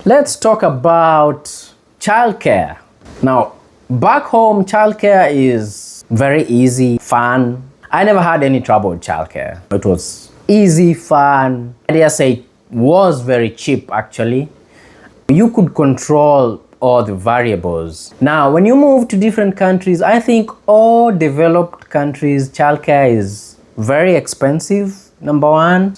Let's talk about childcare. Now, back home, childcare is very easy, fun. I never had any trouble with childcare. It was easy, fun. I dare say it was very cheap actually. You could control all the variables. Now, when you move to different countries, I think all developed countries, childcare is very expensive, number one.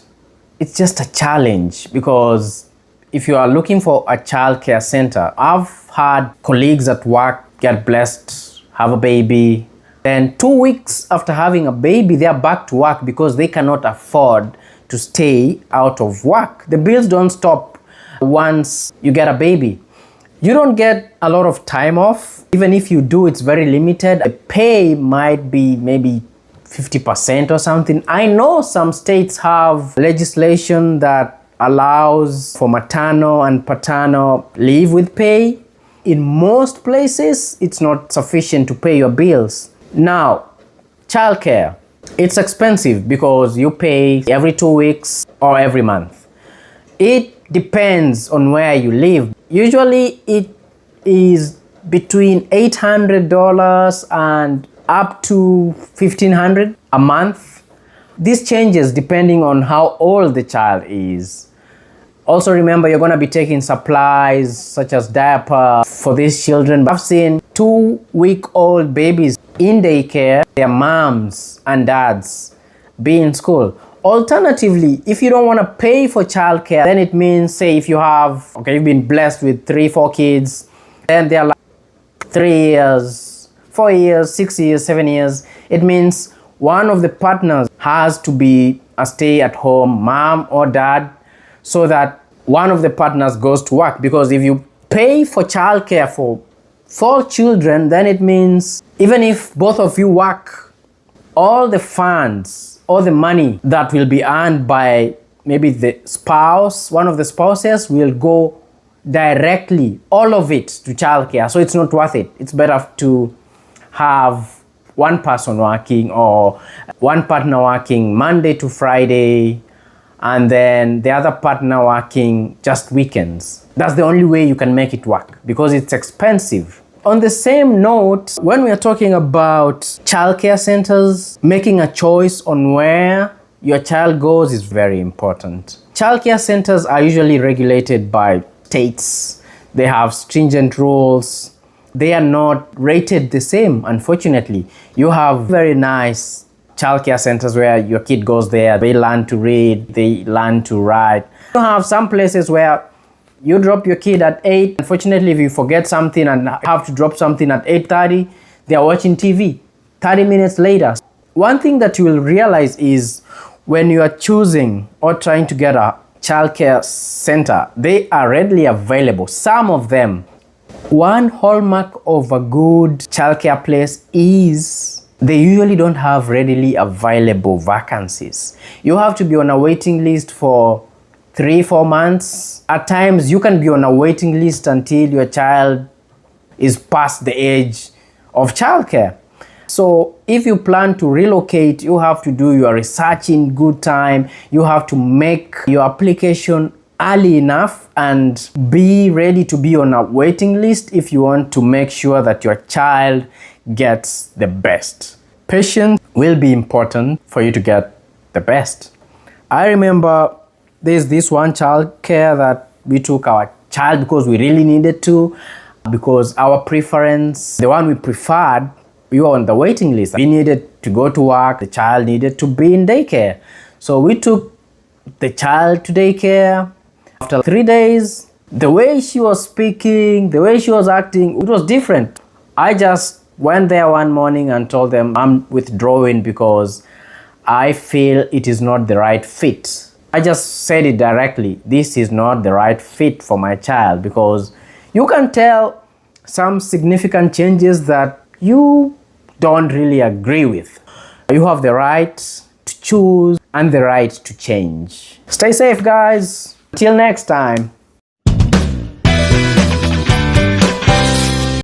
It's just a challenge because if you are looking for a childcare center, I've had colleagues at work get blessed, have a baby, then 2 weeks after having a baby, they are back to work because they cannot afford to stay out of work. The bills don't stop once you get a baby. You don't get a lot of time off. Even if you do, it's very limited. The pay might be maybe 50% or something. I know some states have legislation that allows for maternal and paternal leave with pay. In most places, it's not sufficient to pay your bills. Now, childcare, it's expensive because you pay every 2 weeks or every month. It depends on where you live. Usually it is between $800 and up to $1,500 a month. This changes depending on how old the child is. Also remember, you're going to be taking supplies such as diaper for these children. I've seen 2-week-old babies in daycare, their moms and dads be in school. Alternatively, if you don't want to pay for childcare, then it means, say if you've been blessed with 3-4 kids, then they're like 3 years, 4 years, 6 years, 7 years. It means one of the partners has to be a stay-at-home mom or dad, so that one of the partners goes to work. Because if you pay for childcare for 4 children, then it means even if both of you work, all the funds, all the money that will be earned by maybe the spouse, one of the spouses, will go directly, all of it, to childcare. So it's not worth it. It's better to have one person working or one partner working Monday to Friday, and then the other partner working just weekends. That's the only way you can make it work because it's expensive. On the same note, when we are talking about childcare centers, making a choice on where your child goes is very important. Childcare centers are usually regulated by states. They have stringent rules. They are not rated the same, unfortunately. You have very nice childcare centers where your kid goes there, they learn to read, they learn to write. You have some places where you drop your kid at 8. Unfortunately, if you forget something and have to drop something at 8:30, they are watching TV 30 minutes later. One thing that you will realize is when you are choosing or trying to get a childcare center, they are readily available. Some of them. One hallmark of a good childcare place is they usually don't have readily available vacancies. You have to be on a waiting list for 3-4 months. At times, you can be on a waiting list until your child is past the age of childcare. So if you plan to relocate, you have to do your research in good time. You have to make your application early enough and be ready to be on a waiting list if you want to make sure that your child gets the best. Patience will be important for you to get the best. I remember there's this one childcare that we took our child because we really needed to, because our preference, the one we preferred, we were on the waiting list. We needed to go to work, the child needed to be in daycare. So we took the child to daycare. After 3 days, the way she was speaking, the way she was acting, it was different. I just went there one morning and told them I'm withdrawing because I feel it is not the right fit. I just said it directly. This is not the right fit for my child, because you can tell some significant changes that you don't really agree with. You have the right to choose and the right to change. Stay safe, guys. Till next time.